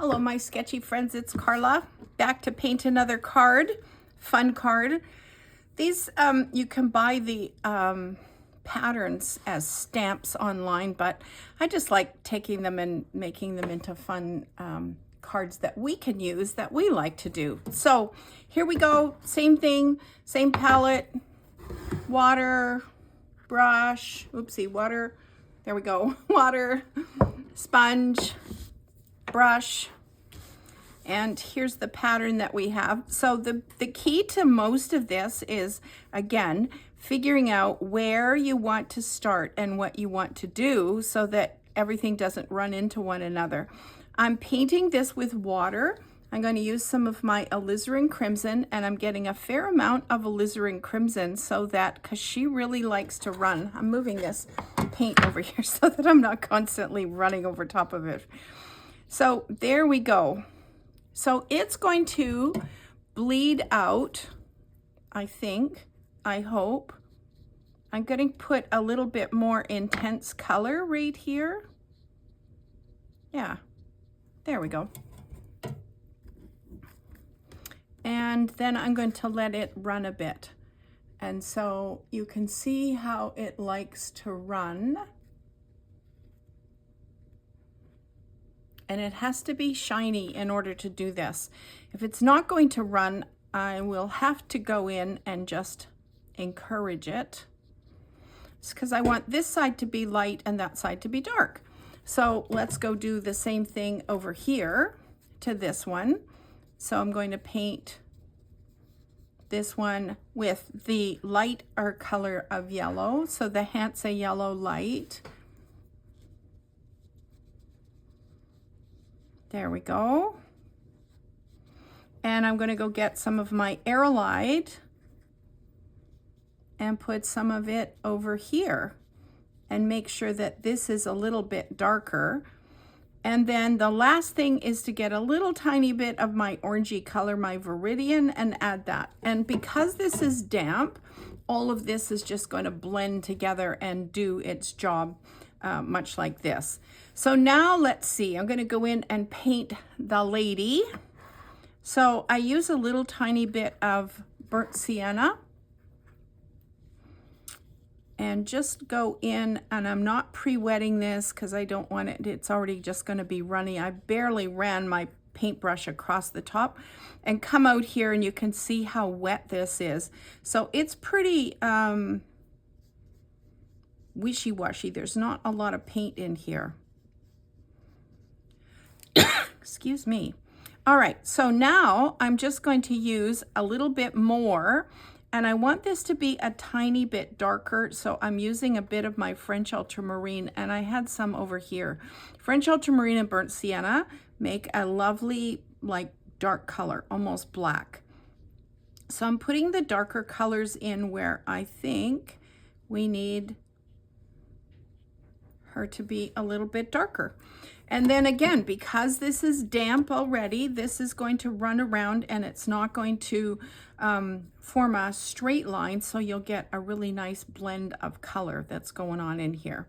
Hello, my sketchy friends, it's Carla. Back to paint another card, fun card. These, you can buy the patterns as stamps online, but I just like taking them and making them into fun cards that we can use, that we like to do. So here we go, same thing, same palette, water, brush, oopsie, water, there we go, water, sponge, brush, and here's the pattern that we have. So the key to most of this is, again, figuring out where you want to start and what you want to do so that everything doesn't run into one another. I'm painting this with water. I'm going to use some of my alizarin crimson, and I'm getting a fair amount of alizarin crimson so that, because she really likes to run. I'm moving this paint over here so that I'm not constantly running over top of it. So there we go. So it's going to bleed out, I think, I hope. I'm going to put a little bit more intense color right here. Yeah, there we go. And then I'm going to let it run a bit. And so you can see how it likes to run. And it has to be shiny in order to do this. If it's not going to run, I will have to go in and just encourage it. It's because I want this side to be light and that side to be dark. So let's go do the same thing over here to this one. So I'm going to paint this one with the lighter color of yellow. So the Hansa yellow light. There we go. And I'm going to go get some of my Aerolite and put some of it over here and make sure that this is a little bit darker. And then the last thing is to get a little tiny bit of my orangey color, my Viridian, and add that. And because this is damp, all of this is just going to blend together and do its job much like this. So now let's see, I'm going to go in and paint the lady. So I use a little tiny bit of burnt sienna and just go in, and I'm not pre-wetting this because I don't want it, it's already just going to be runny. I barely ran my paintbrush across the top, and come out here and you can see how wet this is. So it's pretty wishy-washy. There's not a lot of paint in here. Excuse me. All right, so now I'm just going to use a little bit more, and I want this to be a tiny bit darker, so I'm using a bit of my French ultramarine, and I had some over here. French ultramarine and burnt sienna make a lovely, like, dark color, almost black. So I'm putting the darker colors in where I think we need her to be a little bit darker. And then again, because this is damp already, this is going to run around and it's not going to form a straight line, so you'll get a really nice blend of color that's going on in here.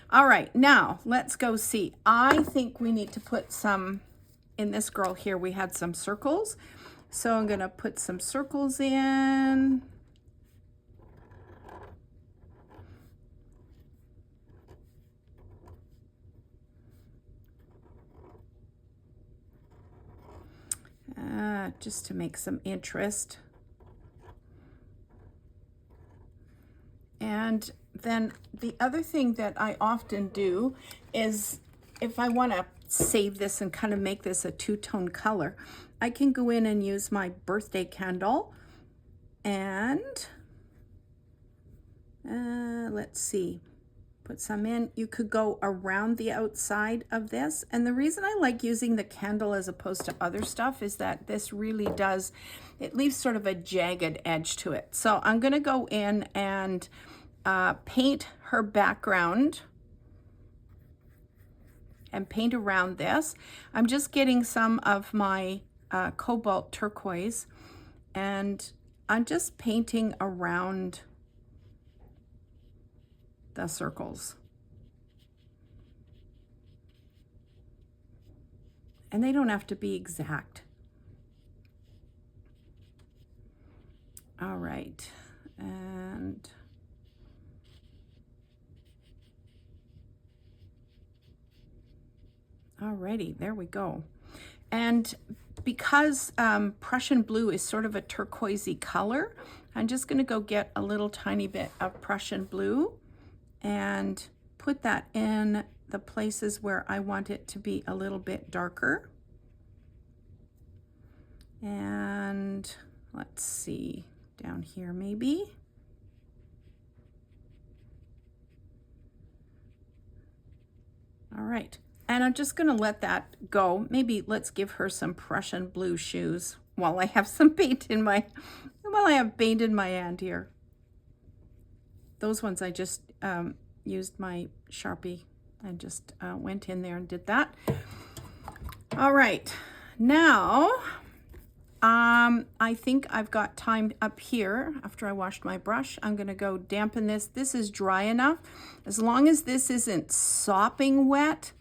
All right, now let's go see. I think we need to put some, in this girl here, we had some circles. So I'm gonna put some circles in. Just to make some interest. And then the other thing that I often do is, if I want to save this and kind of make this a two-tone color, I can go in and use my birthday candle and let's see, put some in. You could go around the outside of this, and the reason I like using the candle as opposed to other stuff is that this really does, it leaves sort of a jagged edge to it. So I'm going to go in and paint her background and paint around this. I'm just getting some of my cobalt turquoise, and I'm just painting around the circles. And they don't have to be exact. All right, and alrighty, there we go. And because Prussian blue is sort of a turquoisey color, I'm just going to go get a little tiny bit of Prussian blue and put that in the places where I want it to be a little bit darker. And let's see, down here maybe. All right. And I'm just going to let that go. Maybe let's give her some Prussian blue shoes while I have some paint in my, hand here. Those ones I just used my Sharpie. I just went in there and did that. All right. Now, I think I've got time up here after I washed my brush. I'm going to go dampen this. This is dry enough. As long as this isn't sopping wet,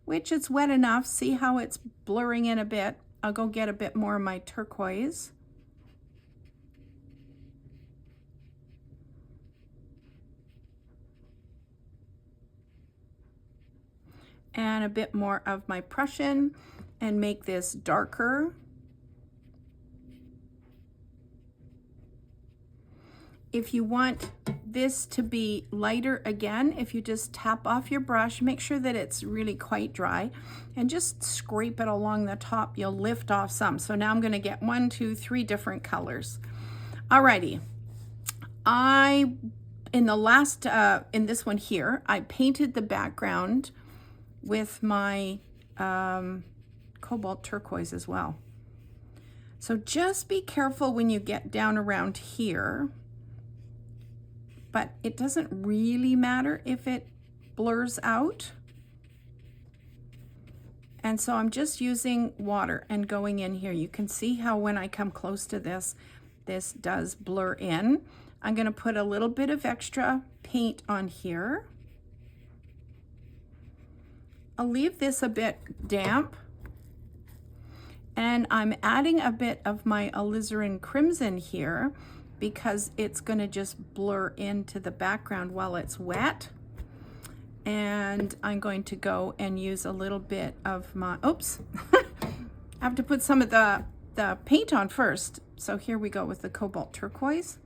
which it's wet enough. See how it's blurring in a bit. I'll go get a bit more of my turquoise. And a bit more of my Prussian and make this darker. If you want this to be lighter again, if you just tap off your brush, make sure that it's really quite dry and just scrape it along the top. You'll lift off some. So now I'm going to get 1, 2, 3 different colors. Alrighty. In the last, in this one here, I painted the background with my cobalt turquoise as well. So just be careful when you get down around here. But it doesn't really matter if it blurs out. And so I'm just using water and going in here. You can see how when I come close to this, this does blur in. I'm going to put a little bit of extra paint on here. I'll leave this a bit damp. And I'm adding a bit of my alizarin crimson here, because it's going to just blur into the background while it's wet. And I'm going to go and use a little bit of my, oops, I have to put some of the paint on first. So here we go with the cobalt turquoise.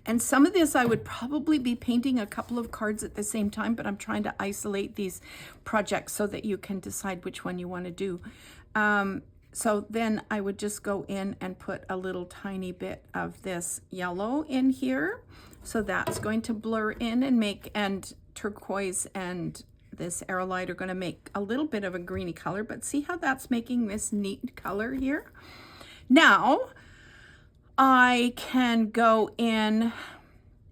And some of this I would probably be painting a couple of cards at the same time, but I'm trying to isolate these projects so that you can decide which one you want to do. So then I would just go in and put a little tiny bit of this yellow in here. So that's going to blur in and make, and turquoise and this aerolite are going to make a little bit of a greeny color, but see how that's making this neat color here? Now, I can go in,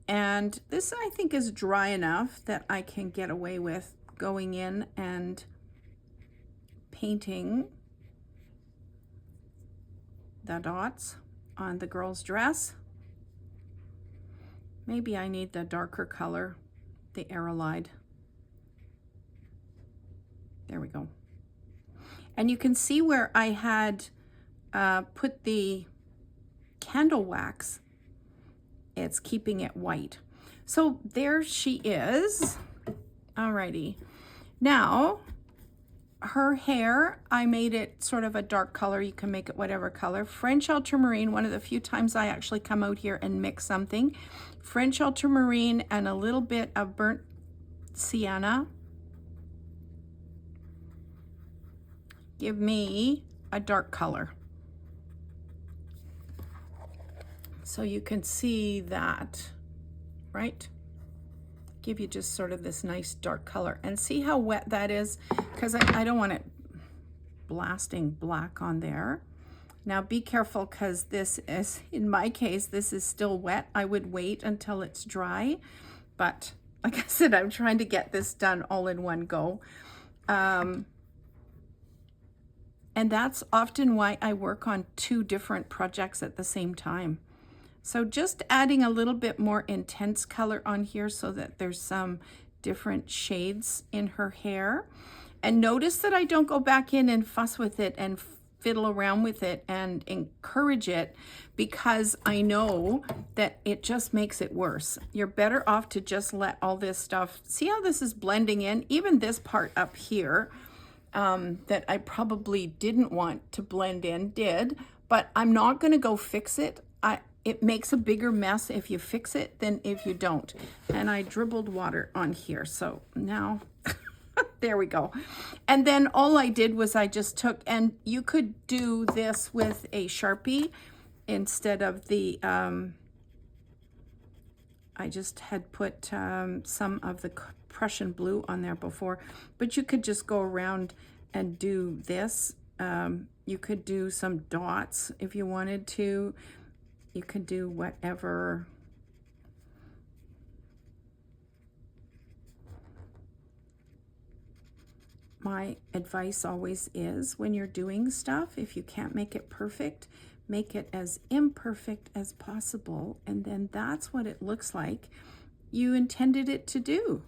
and this I think is dry enough that I can get away with going in and painting the dots on the girl's dress. Maybe I need the darker color, the aerolite. There we go. And you can see where I had put the candle wax, it's keeping it white. So there she is. Alrighty. Now, her hair, I made it sort of a dark color. You can make it whatever color. French ultramarine, one of the few times I actually come out here and mix something. French ultramarine and a little bit of burnt sienna. Give me a dark color. So you can see that, right? Give you just sort of this nice dark color. And see how wet that is? Because I don't want it blasting black on there. Now be careful, because this is, in my case, this is still wet. I would wait until it's dry. But like I said, I'm trying to get this done all in one go. And that's often why I work on 2 different projects at the same time. So just adding a little bit more intense color on here so that there's some different shades in her hair. And notice that I don't go back in and fuss with it and fiddle around with it and encourage it, because I know that it just makes it worse. You're better off to just let all this stuff, see how this is blending in, even this part up here that I probably didn't want to blend in, did, but I'm not going to go fix it. It makes a bigger mess if you fix it than if you don't. And I dribbled water on here, so now there we go. And then all I did was I just took, and you could do this with a Sharpie instead of the, I just had put some of the Prussian blue on there before, but you could just go around and do this. You could do some dots if you wanted to. You could do whatever. My advice always is, when you're doing stuff, if you can't make it perfect, make it as imperfect as possible, and then that's what it looks like you intended it to do.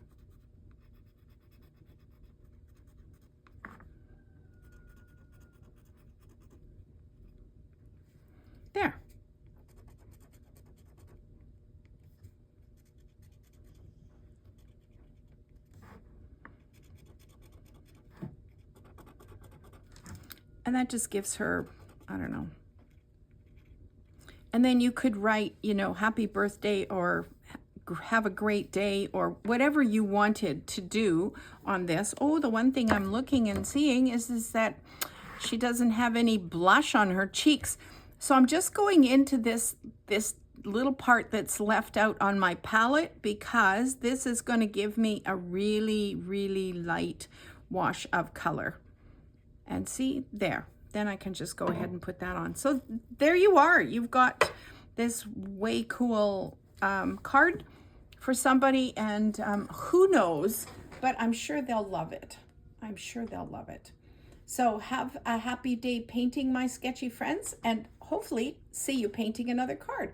There. And that just gives her, I don't know. And then you could write, you know, happy birthday or have a great day or whatever you wanted to do on this. Oh, the one thing I'm looking and seeing is that she doesn't have any blush on her cheeks. So I'm just going into this little part that's left out on my palette, because this is going to give me a really, really light wash of color. And see, there. Then I can just go ahead and put that on. So there you are. You've got this way cool card for somebody, and who knows, but I'm sure they'll love it. I'm sure they'll love it. So have a happy day painting, my sketchy friends, and hopefully see you painting another card.